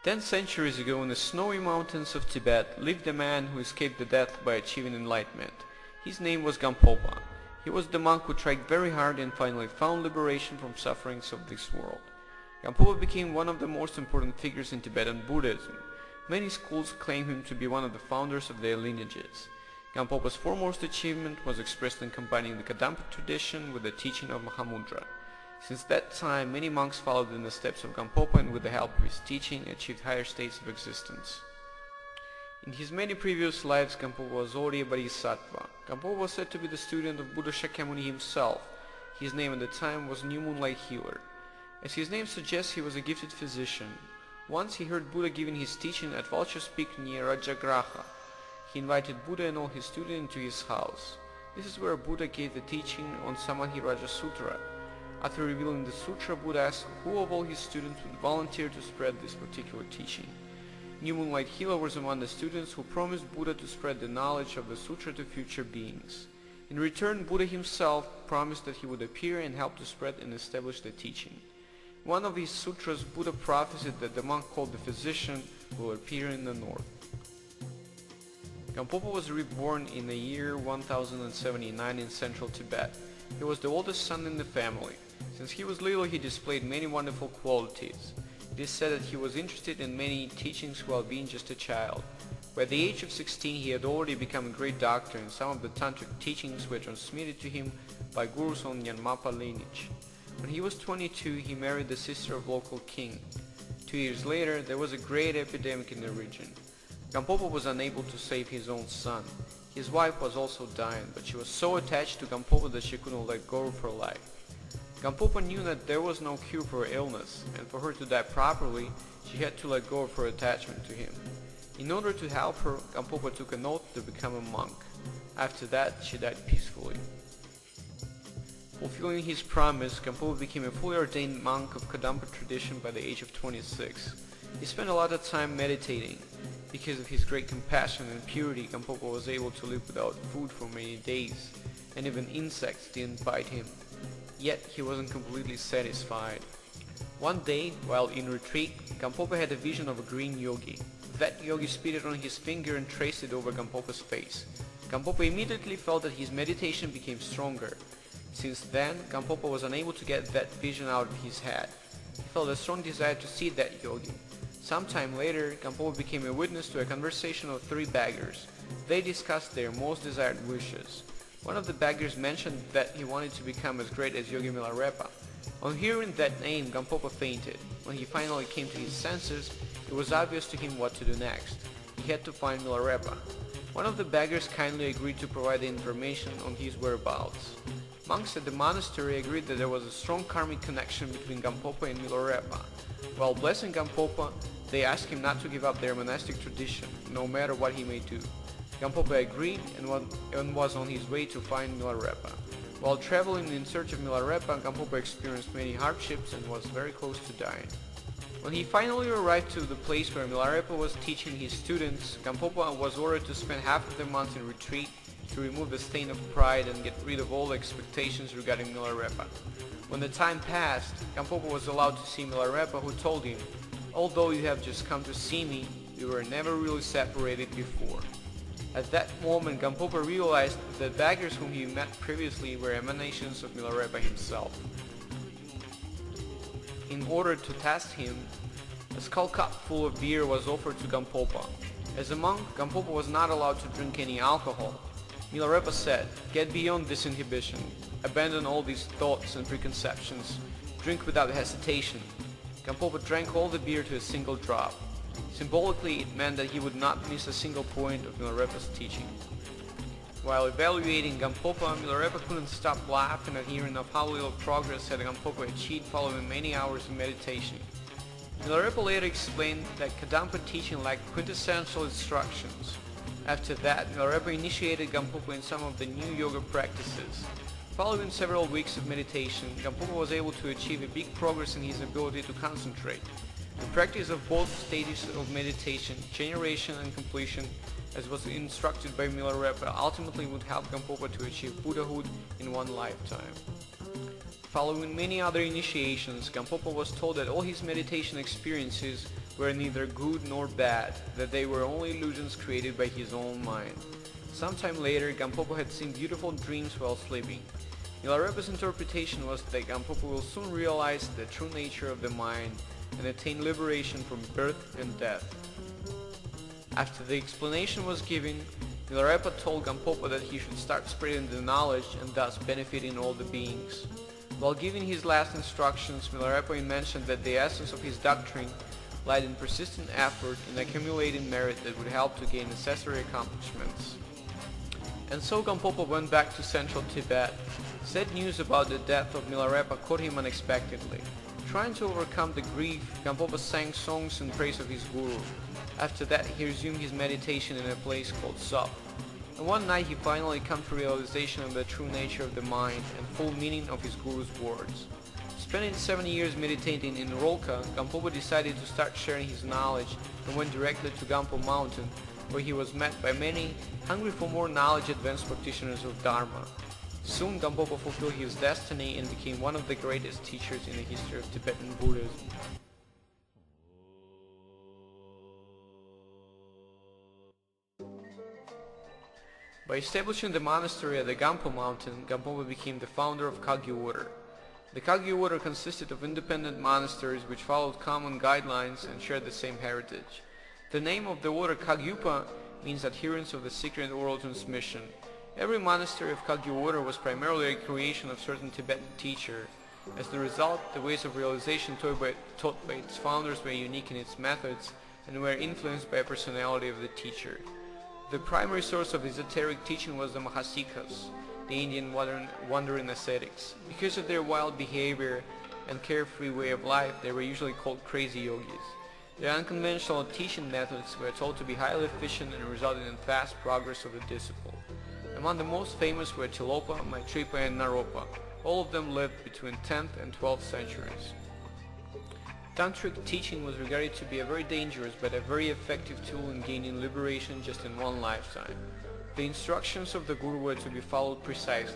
10 centuries ago in the snowy mountains of Tibet lived a man who escaped the death by achieving enlightenment. His name was Gampopa. He was the monk who tried very hard and finally found liberation from sufferings of this world. Gampopa became one of the most important figures in Tibetan Buddhism. Many schools claim him to be one of the founders of their lineages. Gampopa's foremost achievement was expressed in combining the Kadampa tradition with the teaching of Mahamudra. Since that time, many monks followed in the steps of Gampopa and with the help of his teaching achieved higher states of existence. In his many previous lives, Gampopa was already a bodhisattva. Gampopa was said to be the student of Buddha Shakyamuni himself. His name at the time was New Moonlight Healer. As his name suggests, he was a gifted physician. Once he heard Buddha giving his teaching at Vulture's Peak near Rajagraha. He invited Buddha and all his students into his house. This is where Buddha gave the teaching on Samadhi-Raja Sutra. After revealing the sutra, Buddha asked who of all his students would volunteer to spread this particular teaching. New Moonlight Healer was among the students who promised Buddha to spread the knowledge of the sutra to future beings. In return, Buddha himself promised that he would appear and help to spread and establish the teaching. In one of his sutras, Buddha prophesied that the monk called the physician will appear in the north. Gampopa was reborn in the year 1079 in central Tibet. He was the oldest son in the family. Since he was little, he displayed many wonderful qualities. It is said that he was interested in many teachings while being just a child. By the age of 16, he had already become a great doctor, and some of the tantric teachings were transmitted to him by gurus on Nyanmapa lineage. When he was 22, he married the sister of local king. 2 years later, there was a great epidemic in the region. Gampopa was unable to save his own son. His wife was also dying, but she was so attached to Gampopa that she couldn't let go of her life. Gampopa knew that there was no cure for her illness, and for her to die properly, she had to let go of her attachment to him. In order to help her, Gampopa took an oath to become a monk. After that, she died peacefully. Fulfilling his promise, Gampopa became a fully ordained monk of Kadampa tradition by the age of 26. He spent a lot of time meditating. Because of his great compassion and purity, Gampopa was able to live without food for many days, and even insects didn't bite him. Yet he wasn't completely satisfied. One day, while in retreat, Gampopa had a vision of a green yogi. That yogi spit it on his finger and traced it over Gampopa's face. Gampopa immediately felt that his meditation became stronger. Since then, Gampopa was unable to get that vision out of his head. He felt a strong desire to see that yogi. Sometime later, Gampopa became a witness to a conversation of 3 beggars. They discussed their most desired wishes. One of the beggars mentioned that he wanted to become as great as Yogi Milarepa. On hearing that name, Gampopa fainted. When he finally came to his senses, it was obvious to him what to do next. He had to find Milarepa. One of the beggars kindly agreed to provide the information on his whereabouts. Monks at the monastery agreed that there was a strong karmic connection between Gampopa and Milarepa. While blessing Gampopa, they asked him not to give up their monastic tradition, no matter what he may do. Gampopa agreed and was on his way to find Milarepa. While traveling in search of Milarepa, Gampopa experienced many hardships and was very close to dying. When he finally arrived to the place where Milarepa was teaching his students, Gampopa was ordered to spend half of the month in retreat to remove the stain of pride and get rid of all the expectations regarding Milarepa. When the time passed, Gampopa was allowed to see Milarepa, who told him, "Although you have just come to see me, we were never really separated before." At that moment, Gampopa realized that the beggars whom he met previously were emanations of Milarepa himself. In order to test him, a skull cup full of beer was offered to Gampopa. As a monk, Gampopa was not allowed to drink any alcohol. Milarepa said, "Get beyond this inhibition. Abandon all these thoughts and preconceptions. Drink without hesitation." Gampopa drank all the beer to a single drop. Symbolically, it meant that he would not miss a single point of Milarepa's teaching. While evaluating Gampopa, Milarepa couldn't stop laughing at hearing of how little progress had Gampopa achieved following many hours of meditation. Milarepa later explained that Kadampa teaching lacked quintessential instructions. After that, Milarepa initiated Gampopa in some of the new yoga practices. Following several weeks of meditation, Gampopa was able to achieve a big progress in his ability to concentrate. The practice of both stages of meditation, generation and completion, as was instructed by Milarepa, ultimately would help Gampopa to achieve Buddhahood in one lifetime. Following many other initiations, Gampopa was told that all his meditation experiences were neither good nor bad, that they were only illusions created by his own mind. Sometime later, Gampopa had seen beautiful dreams while sleeping. Milarepa's interpretation was that Gampopa will soon realize the true nature of the mind and attain liberation from birth and death. After the explanation was given, Milarepa told Gampopa that he should start spreading the knowledge and thus benefiting all the beings. While giving his last instructions, Milarepa mentioned that the essence of his doctrine lied in persistent effort in accumulating merit that would help to gain necessary accomplishments. And so Gampopa went back to central Tibet. Sad news about the death of Milarepa caught him unexpectedly. Trying to overcome the grief, Gampopa sang songs in praise of his guru. After that, he resumed his meditation in a place called Sop. And one night he finally came to realization of the true nature of the mind and full meaning of his guru's words. Spending 7 years meditating in Rolka, Gampopa decided to start sharing his knowledge and went directly to Gampo Mountain, where he was met by many hungry for more knowledge advanced practitioners of Dharma. Soon Gampopa fulfilled his destiny and became one of the greatest teachers in the history of Tibetan Buddhism. By establishing the monastery at the Gampo Mountain, Gampopa became the founder of Kagyu Order. The Kagyu Order consisted of independent monasteries which followed common guidelines and shared the same heritage. The name of the order Kagyupa means adherents of the secret oral transmission. Every monastery of Kagyu Order was primarily a creation of certain Tibetan teacher. As the result, the ways of realization taught by its founders were unique in its methods and were influenced by the personality of the teacher. The primary source of esoteric teaching was the Mahasikas, the Indian wandering ascetics. Because of their wild behavior and carefree way of life, they were usually called crazy yogis. Their unconventional teaching methods were told to be highly efficient and resulted in fast progress of the disciple. Among the most famous were Tilopa, Maitripa and Naropa. All of them lived between 10th and 12th centuries. Tantric teaching was regarded to be a very dangerous but a very effective tool in gaining liberation just in one lifetime. The instructions of the Guru were to be followed precisely.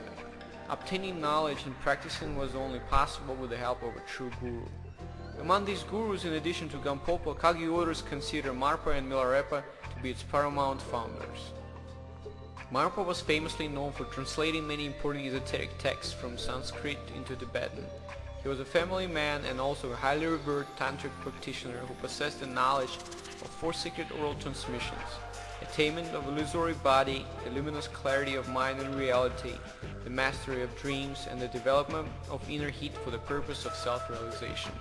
Obtaining knowledge and practicing was only possible with the help of a true Guru. Among these Gurus, in addition to Gampopa, Kagyu orders consider Marpa and Milarepa to be its paramount founders. Marpa was famously known for translating many important esoteric texts from Sanskrit into Tibetan. He was a family man and also a highly revered tantric practitioner who possessed the knowledge of 4 secret oral transmissions: attainment of illusory body, the luminous clarity of mind and reality, the mastery of dreams, and the development of inner heat for the purpose of self-realization.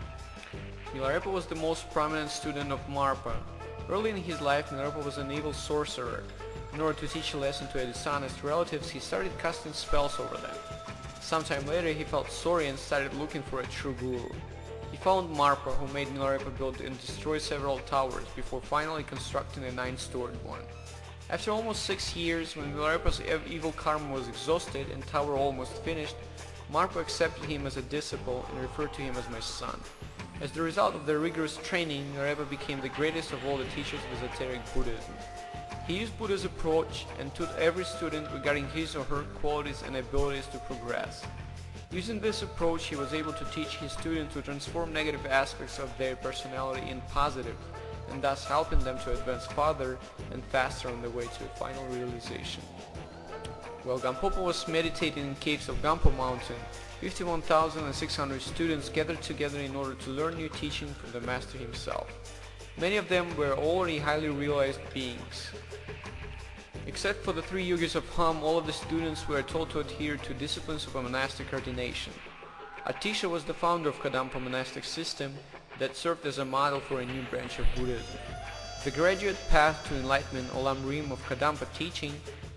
Milarepa was the most prominent student of Marpa. Early in his life, Milarepa was an evil sorcerer. In order to teach a lesson to his dishonest relatives, he started casting spells over them. Sometime later, he felt sorry and started looking for a true guru. He found Marpa, who made Milarepa build and destroy several towers before finally constructing a 9-storied one. After almost 6 years, when Milarepa's evil karma was exhausted and tower almost finished, Marpa accepted him as a disciple and referred to him as my son. As the result of their rigorous training, Milarepa became the greatest of all the teachers of esoteric Buddhism. He used Buddha's approach and taught every student regarding his or her qualities and abilities to progress. Using this approach, he was able to teach his students to transform negative aspects of their personality in positive, and thus helping them to advance farther and faster on the way to a final realization. While Gampopa was meditating in caves of Gampo Mountain, 51,600 students gathered together in order to learn new teaching from the master himself. Many of them were already highly realized beings. Except for the 3 yogis of Hum, all of the students were told to adhere to disciplines of a monastic ordination. Atisha was the founder of Kadampa monastic system that served as a model for a new branch of Buddhism. The graduate path to enlightenment Olam Rim of Kadampa teaching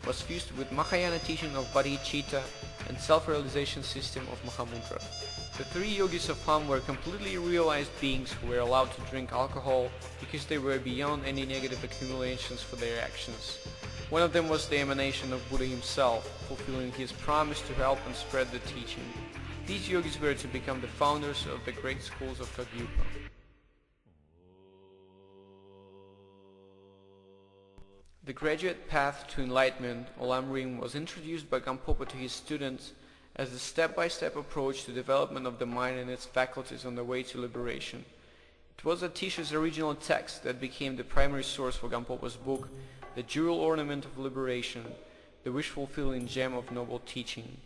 was fused with Mahayana teaching of Bodhicitta and self-realization system of Mahamudra. The 3 yogis of Hum were completely realized beings who were allowed to drink alcohol because they were beyond any negative accumulations for their actions. One of them was the emanation of Buddha himself, fulfilling his promise to help and spread the teaching. These yogis were to become the founders of the great schools of Kagyupa. The graduate path to enlightenment, Olam Rim, was introduced by Gampopa to his students as the step-by-step approach to development of the mind and its faculties on the way to liberation. It was Atisha's original text that became the primary source for Gampopa's book, The Jewel Ornament of Liberation, the wish-fulfilling gem of noble teaching.